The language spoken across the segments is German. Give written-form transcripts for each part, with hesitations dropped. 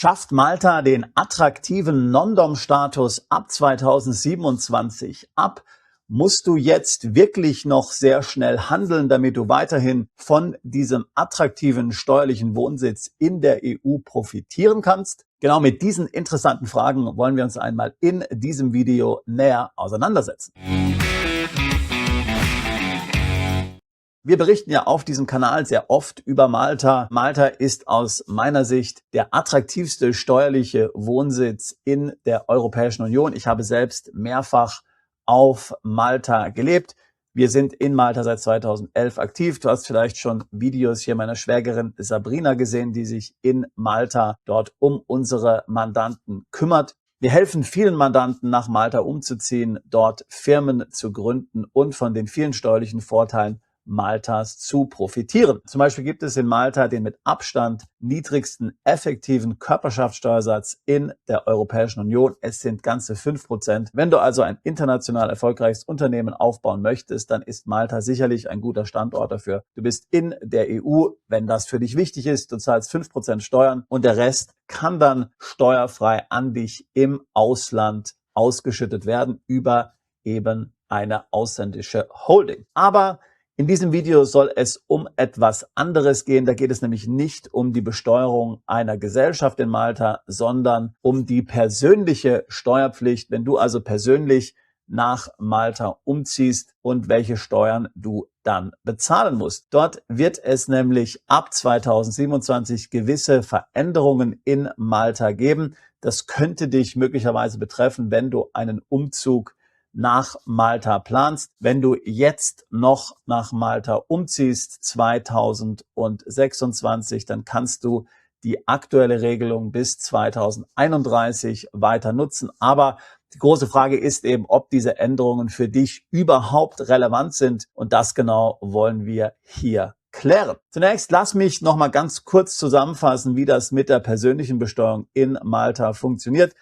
Schafft Malta den attraktiven Non-Dom-Status ab 2027 ab? Musst du jetzt wirklich noch sehr schnell handeln, damit du weiterhin von diesem attraktiven steuerlichen Wohnsitz in der EU profitieren kannst? Genau mit diesen interessanten Fragen wollen wir uns einmal in diesem Video näher auseinandersetzen. Wir berichten ja auf diesem Kanal sehr oft über Malta. Malta ist aus meiner Sicht der attraktivste steuerliche Wohnsitz in der Europäischen Union. Ich habe selbst mehrfach auf Malta gelebt. Wir sind in Malta seit 2011 aktiv. Du hast vielleicht schon Videos hier meiner Schwägerin Sabrina gesehen, die sich in Malta dort um unsere Mandanten kümmert. Wir helfen vielen Mandanten, nach Malta umzuziehen, dort Firmen zu gründen und von den vielen steuerlichen Vorteilen Maltas zu profitieren. Zum Beispiel gibt es in Malta den mit Abstand niedrigsten effektiven Körperschaftssteuersatz in der Europäischen Union. Es sind ganze 5%. Wenn du also ein international erfolgreiches Unternehmen aufbauen möchtest, dann ist Malta sicherlich ein guter Standort dafür. Du bist in der EU, wenn das für dich wichtig ist. Du zahlst 5% Steuern und der Rest kann dann steuerfrei an dich im Ausland ausgeschüttet werden über eben eine ausländische Holding. Aber in diesem Video soll es um etwas anderes gehen. Da geht es nämlich nicht um die Besteuerung einer Gesellschaft in Malta, sondern um die persönliche Steuerpflicht, wenn du also persönlich nach Malta umziehst und welche Steuern du dann bezahlen musst. Dort wird es nämlich ab 2027 gewisse Veränderungen in Malta geben. Das könnte dich möglicherweise betreffen, wenn du einen Umzug nach Malta planst. Wenn du jetzt noch nach Malta umziehst, 2026, dann kannst du die aktuelle Regelung bis 2031 weiter nutzen. Aber die große Frage ist eben, ob diese Änderungen für dich überhaupt relevant sind. Und das genau wollen wir hier klären. Zunächst lass mich noch mal ganz kurz zusammenfassen, wie das mit der persönlichen Besteuerung in Malta funktioniert.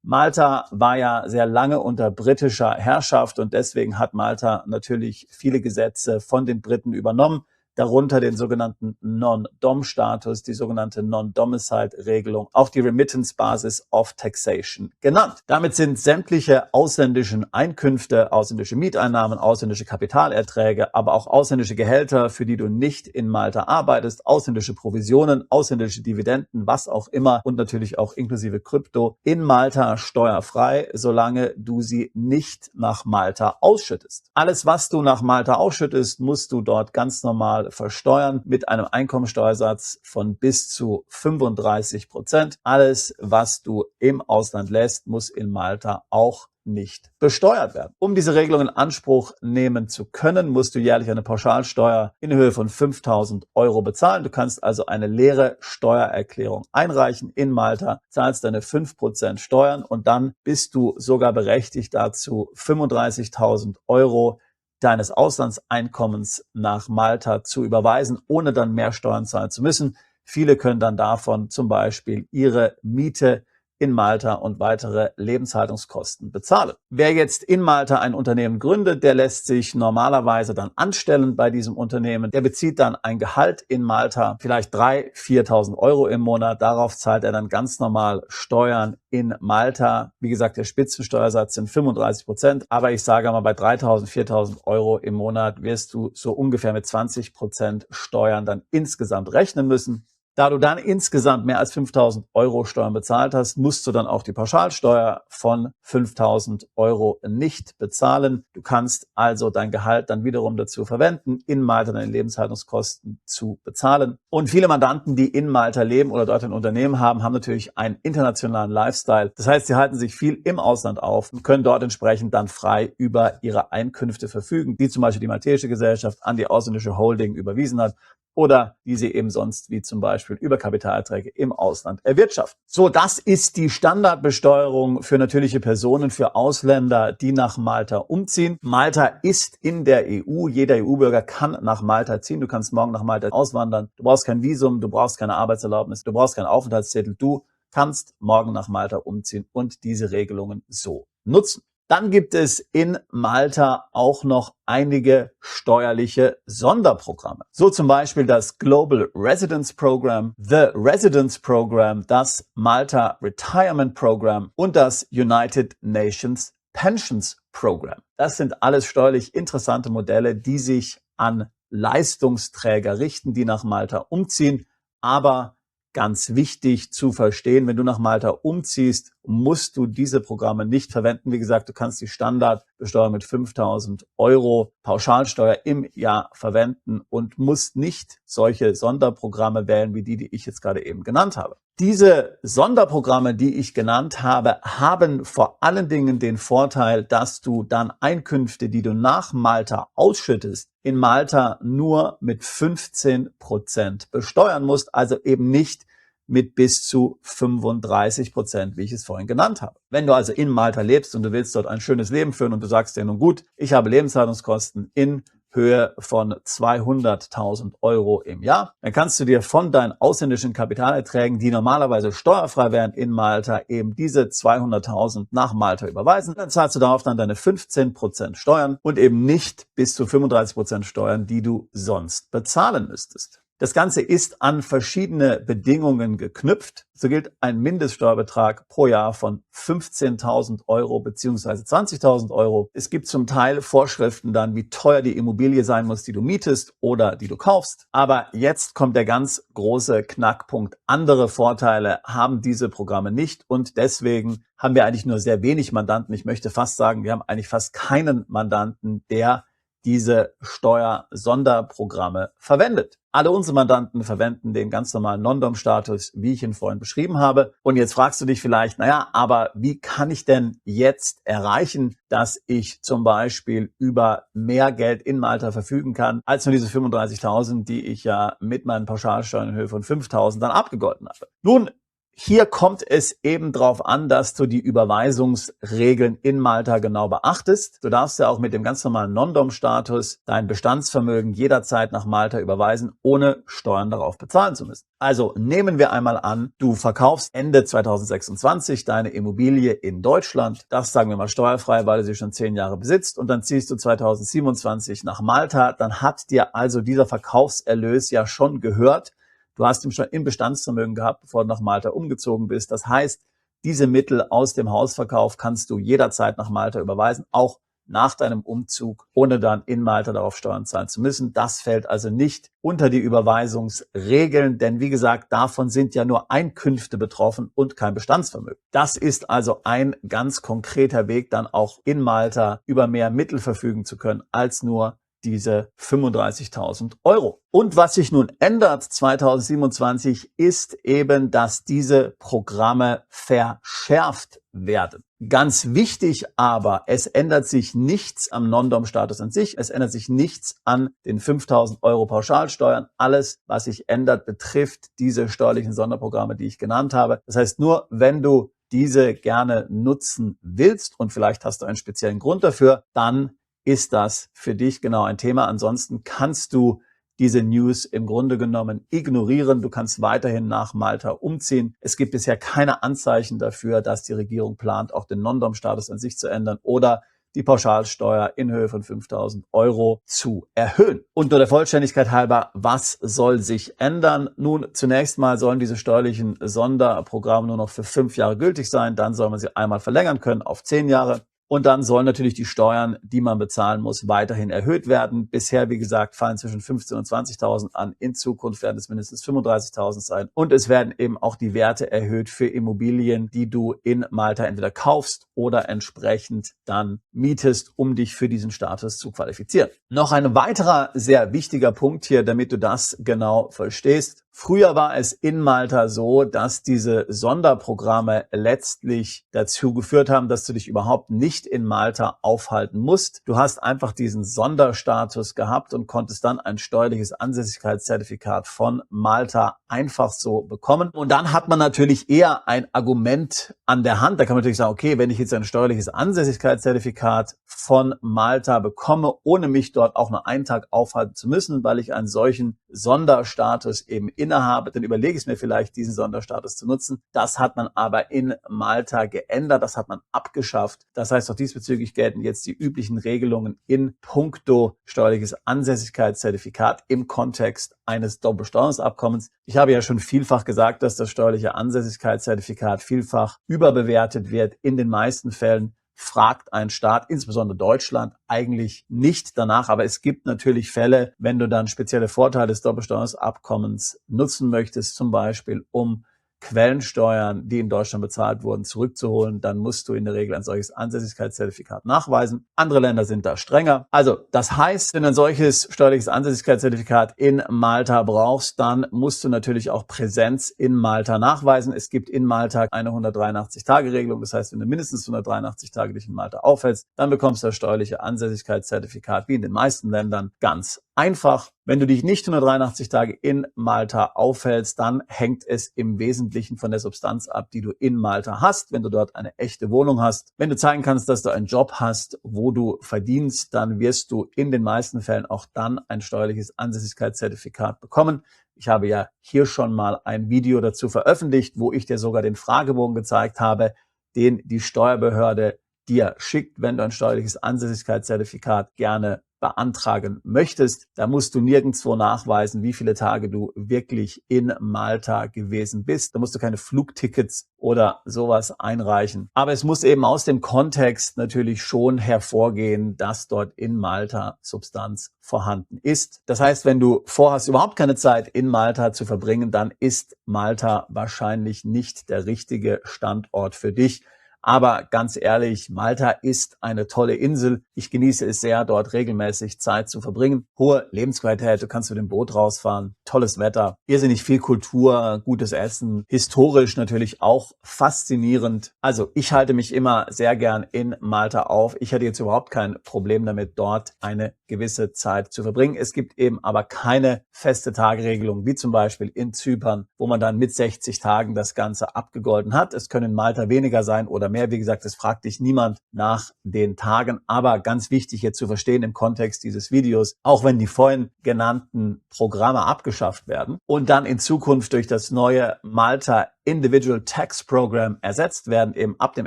Malta war ja sehr lange unter britischer Herrschaft und deswegen hat Malta natürlich viele Gesetze von den Briten übernommen, darunter den sogenannten Non-Dom-Status, die sogenannte Non-Domicile-Regelung, auch die Remittance Basis of Taxation genannt. Damit sind sämtliche ausländischen Einkünfte, ausländische Mieteinnahmen, ausländische Kapitalerträge, aber auch ausländische Gehälter, für die du nicht in Malta arbeitest, ausländische Provisionen, ausländische Dividenden, was auch immer und natürlich auch inklusive Krypto in Malta steuerfrei, solange du sie nicht nach Malta ausschüttest. Alles, was du nach Malta ausschüttest, musst du dort ganz normal versteuern mit einem Einkommensteuersatz von bis zu 35%. Alles, was du im Ausland lässt, muss in Malta auch nicht besteuert werden. Um diese Regelung in Anspruch nehmen zu können, musst du jährlich eine Pauschalsteuer in Höhe von 5.000 Euro bezahlen. Du kannst also eine leere Steuererklärung einreichen in Malta, zahlst deine 5% Steuern und dann bist du sogar berechtigt dazu, 35.000 Euro deines Auslandseinkommens nach Malta zu überweisen, ohne dann mehr Steuern zahlen zu müssen. Viele können dann davon zum Beispiel ihre Miete in Malta und weitere Lebenshaltungskosten bezahlen. Wer jetzt in Malta ein Unternehmen gründet, der lässt sich normalerweise dann anstellen bei diesem Unternehmen. Der bezieht dann ein Gehalt in Malta, vielleicht 3.000, 4.000 Euro im Monat. Darauf zahlt er dann ganz normal Steuern in Malta. Wie gesagt, der Spitzensteuersatz sind 35%. Aber ich sage mal, bei 3.000, 4.000 Euro im Monat wirst du so ungefähr mit 20% Steuern dann insgesamt rechnen müssen. Da du dann insgesamt mehr als 5.000 Euro Steuern bezahlt hast, musst du dann auch die Pauschalsteuer von 5.000 Euro nicht bezahlen. Du kannst also dein Gehalt dann wiederum dazu verwenden, in Malta deine Lebenshaltungskosten zu bezahlen. Und viele Mandanten, die in Malta leben oder dort ein Unternehmen haben, haben natürlich einen internationalen Lifestyle. Das heißt, sie halten sich viel im Ausland auf und können dort entsprechend dann frei über ihre Einkünfte verfügen, die zum Beispiel die maltesische Gesellschaft an die ausländische Holding überwiesen hat oder die sie eben sonst wie zum Beispiel über Kapitalerträge im Ausland erwirtschaften. So, das ist die Standardbesteuerung für natürliche Personen, für Ausländer, die nach Malta umziehen. Malta ist in der EU. Jeder EU-Bürger kann nach Malta ziehen. Du kannst morgen nach Malta auswandern. Du brauchst kein Visum, du brauchst keine Arbeitserlaubnis, du brauchst keinen Aufenthaltstitel. Du kannst morgen nach Malta umziehen und diese Regelungen so nutzen. Dann gibt es in Malta auch noch einige steuerliche Sonderprogramme. So zum Beispiel das Global Residence Program, the Residence Program, das Malta Retirement Program und das United Nations Pensions Program. Das sind alles steuerlich interessante Modelle, die sich an Leistungsträger richten, die nach Malta umziehen, aber ganz wichtig zu verstehen, wenn du nach Malta umziehst, musst du diese Programme nicht verwenden. Wie gesagt, du kannst die Standardbesteuerung mit 5.000 € Pauschalsteuer im Jahr verwenden und musst nicht solche Sonderprogramme wählen, wie die ich jetzt gerade eben genannt habe. Diese Sonderprogramme, die ich genannt habe, haben vor allen Dingen den Vorteil, dass du dann Einkünfte, die du nach Malta ausschüttest, in Malta nur mit 15% besteuern musst, also eben nicht mit bis zu 35%, wie ich es vorhin genannt habe. Wenn du also in Malta lebst und du willst dort ein schönes Leben führen und du sagst dir nun gut, ich habe Lebenshaltungskosten in Höhe von 200.000 € im Jahr, dann kannst du dir von deinen ausländischen Kapitalerträgen, die normalerweise steuerfrei wären in Malta, eben diese 200.000 nach Malta überweisen. Dann zahlst du darauf dann deine 15% Steuern und eben nicht bis zu 35% Steuern, die du sonst bezahlen müsstest. Das Ganze ist an verschiedene Bedingungen geknüpft. So gilt ein Mindeststeuerbetrag pro Jahr von 15.000 € bzw. 20.000 €. Es gibt zum Teil Vorschriften dann, wie teuer die Immobilie sein muss, die du mietest oder die du kaufst. Aber jetzt kommt der ganz große Knackpunkt. Andere Vorteile haben diese Programme nicht und deswegen haben wir eigentlich nur sehr wenig Mandanten. Ich möchte fast sagen, wir haben eigentlich fast keinen Mandanten, der diese Steuersonderprogramme verwendet. Alle unsere Mandanten verwenden den ganz normalen Non-Dom-Status, wie ich ihn vorhin beschrieben habe. Und jetzt fragst du dich vielleicht, naja, aber wie kann ich denn jetzt erreichen, dass ich zum Beispiel über mehr Geld in Malta verfügen kann, als nur diese 35.000, die ich ja mit meinen Pauschalsteuern in Höhe von 5.000 dann abgegolten habe? Nun, hier kommt es eben darauf an, dass du die Überweisungsregeln in Malta genau beachtest. Du darfst ja auch mit dem ganz normalen Non-Dom-Status dein Bestandsvermögen jederzeit nach Malta überweisen, ohne Steuern darauf bezahlen zu müssen. Also nehmen wir einmal an, du verkaufst Ende 2026 deine Immobilie in Deutschland. Das sagen wir mal steuerfrei, weil du sie schon 10 Jahre besitzt. Und dann ziehst du 2027 nach Malta. Dann hat dir also dieser Verkaufserlös ja schon gehört. Du hast ihn schon im Bestandsvermögen gehabt, bevor du nach Malta umgezogen bist. Das heißt, diese Mittel aus dem Hausverkauf kannst du jederzeit nach Malta überweisen, auch nach deinem Umzug, ohne dann in Malta darauf Steuern zahlen zu müssen. Das fällt also nicht unter die Überweisungsregeln, denn wie gesagt, davon sind ja nur Einkünfte betroffen und kein Bestandsvermögen. Das ist also ein ganz konkreter Weg, dann auch in Malta über mehr Mittel verfügen zu können, als nur diese 35.000 €. Und was sich nun ändert 2027 ist eben, dass diese Programme verschärft werden. Ganz wichtig aber, es ändert sich nichts am Non-Dom-Status an sich, es ändert sich nichts an den 5.000 € Pauschalsteuern. Alles, was sich ändert, betrifft diese steuerlichen Sonderprogramme, die ich genannt habe. Das heißt, nur wenn du diese gerne nutzen willst und vielleicht hast du einen speziellen Grund dafür, dann ist das für dich genau ein Thema. Ansonsten kannst du diese News im Grunde genommen ignorieren. Du kannst weiterhin nach Malta umziehen. Es gibt bisher keine Anzeichen dafür, dass die Regierung plant, auch den Non-Dom-Status an sich zu ändern oder die Pauschalsteuer in Höhe von 5.000 € zu erhöhen. Und nur der Vollständigkeit halber, was soll sich ändern? Nun, zunächst mal sollen diese steuerlichen Sonderprogramme nur noch für 5 Jahre gültig sein. Dann soll man sie einmal verlängern können auf 10 Jahre. Und dann sollen natürlich die Steuern, die man bezahlen muss, weiterhin erhöht werden. Bisher, wie gesagt, fallen zwischen 15.000 und 20.000 an. In Zukunft werden es mindestens 35.000 sein. Und es werden eben auch die Werte erhöht für Immobilien, die du in Malta entweder kaufst oder entsprechend dann mietest, um dich für diesen Status zu qualifizieren. Noch ein weiterer sehr wichtiger Punkt hier, damit du das genau verstehst. Früher war es in Malta so, dass diese Sonderprogramme letztlich dazu geführt haben, dass du dich überhaupt nicht in Malta aufhalten musst. Du hast einfach diesen Sonderstatus gehabt und konntest dann ein steuerliches Ansässigkeitszertifikat von Malta einfach so bekommen. Und dann hat man natürlich eher ein Argument an der Hand. Da kann man natürlich sagen, okay, wenn ich jetzt ein steuerliches Ansässigkeitszertifikat von Malta bekomme, ohne mich dort auch nur einen Tag aufhalten zu müssen, weil ich einen solchen Sonderstatus eben innehabe, dann überlege ich es mir vielleicht, diesen Sonderstatus zu nutzen. Das hat man aber in Malta geändert, das hat man abgeschafft. Das heißt, heißt, auch diesbezüglich gelten jetzt die üblichen Regelungen in puncto steuerliches Ansässigkeitszertifikat im Kontext eines Doppelbesteuerungsabkommens. Ich habe ja schon vielfach gesagt, dass das steuerliche Ansässigkeitszertifikat vielfach überbewertet wird. In den meisten Fällen fragt ein Staat, insbesondere Deutschland, eigentlich nicht danach. Aber es gibt natürlich Fälle, wenn du dann spezielle Vorteile des Doppelbesteuerungsabkommens nutzen möchtest, zum Beispiel um Quellensteuern, die in Deutschland bezahlt wurden, zurückzuholen, dann musst du in der Regel ein solches Ansässigkeitszertifikat nachweisen. Andere Länder sind da strenger. Also das heißt, wenn du ein solches steuerliches Ansässigkeitszertifikat in Malta brauchst, dann musst du natürlich auch Präsenz in Malta nachweisen. Es gibt in Malta eine 183-Tage-Regelung. Das heißt, wenn du mindestens 183 Tage dich in Malta aufhältst, dann bekommst du das steuerliche Ansässigkeitszertifikat wie in den meisten Ländern ganz einfach. Wenn du dich nicht 183 Tage in Malta aufhältst, dann hängt es im Wesentlichen von der Substanz ab, die du in Malta hast, wenn du dort eine echte Wohnung hast. Wenn du zeigen kannst, dass du einen Job hast, wo du verdienst, dann wirst du in den meisten Fällen auch dann ein steuerliches Ansässigkeitszertifikat bekommen. Ich habe ja hier schon mal ein Video dazu veröffentlicht, wo ich dir sogar den Fragebogen gezeigt habe, den die Steuerbehörde dir schickt, wenn du ein steuerliches Ansässigkeitszertifikat gerne beantragen möchtest. Da musst du nirgendwo nachweisen, wie viele Tage du wirklich in Malta gewesen bist. Da musst du keine Flugtickets oder sowas einreichen. Aber es muss eben aus dem Kontext natürlich schon hervorgehen, dass dort in Malta Substanz vorhanden ist. Das heißt, wenn du vorhast, überhaupt keine Zeit in Malta zu verbringen, dann ist Malta wahrscheinlich nicht der richtige Standort für dich. Aber ganz ehrlich, Malta ist eine tolle Insel. Ich genieße es sehr, dort regelmäßig Zeit zu verbringen. Hohe Lebensqualität, du kannst mit dem Boot rausfahren, tolles Wetter, irrsinnig viel Kultur, gutes Essen, historisch natürlich auch faszinierend. Also ich halte mich immer sehr gern in Malta auf. Ich hätte jetzt überhaupt kein Problem damit, dort eine gewisse Zeit zu verbringen. Es gibt eben aber keine feste Tageregelung, wie zum Beispiel in Zypern, wo man dann mit 60 Tagen das Ganze abgegolten hat. Es können in Malta weniger sein oder mehr. Wie gesagt, es fragt dich niemand nach den Tagen. Aber ganz wichtig jetzt zu verstehen im Kontext dieses Videos, auch wenn die vorhin genannten Programme abgeschafft werden und dann in Zukunft durch das neue Malta Individual Tax Program ersetzt werden, eben ab dem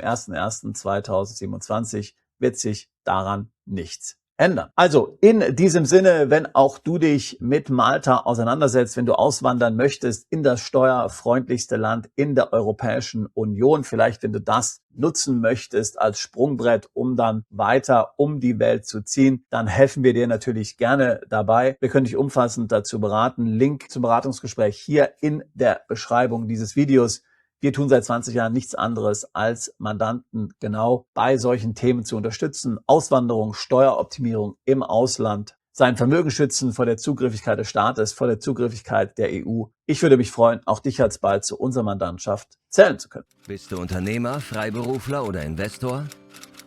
01.01.2027, wird sich daran nichts ändern. Also in diesem Sinne, wenn auch du dich mit Malta auseinandersetzt, wenn du auswandern möchtest in das steuerfreundlichste Land in der Europäischen Union, vielleicht wenn du das nutzen möchtest als Sprungbrett, um dann weiter um die Welt zu ziehen, dann helfen wir dir natürlich gerne dabei. Wir können dich umfassend dazu beraten. Link zum Beratungsgespräch hier in der Beschreibung dieses Videos. Wir tun seit 20 Jahren nichts anderes, als Mandanten genau bei solchen Themen zu unterstützen. Auswanderung, Steueroptimierung im Ausland, sein Vermögen schützen vor der Zugriffigkeit des Staates, vor der Zugriffigkeit der EU. Ich würde mich freuen, auch dich alsbald zu unserer Mandantschaft zählen zu können. Bist du Unternehmer, Freiberufler oder Investor?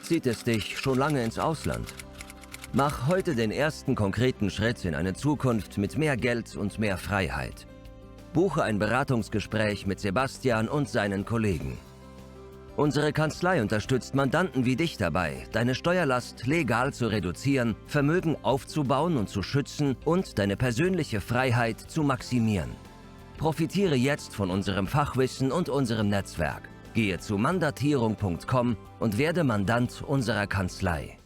Zieht es dich schon lange ins Ausland? Mach heute den ersten konkreten Schritt in eine Zukunft mit mehr Geld und mehr Freiheit. Buche ein Beratungsgespräch mit Sebastian und seinen Kollegen. Unsere Kanzlei unterstützt Mandanten wie dich dabei, deine Steuerlast legal zu reduzieren, Vermögen aufzubauen und zu schützen und deine persönliche Freiheit zu maximieren. Profitiere jetzt von unserem Fachwissen und unserem Netzwerk. Gehe zu mandatierung.com und werde Mandant unserer Kanzlei.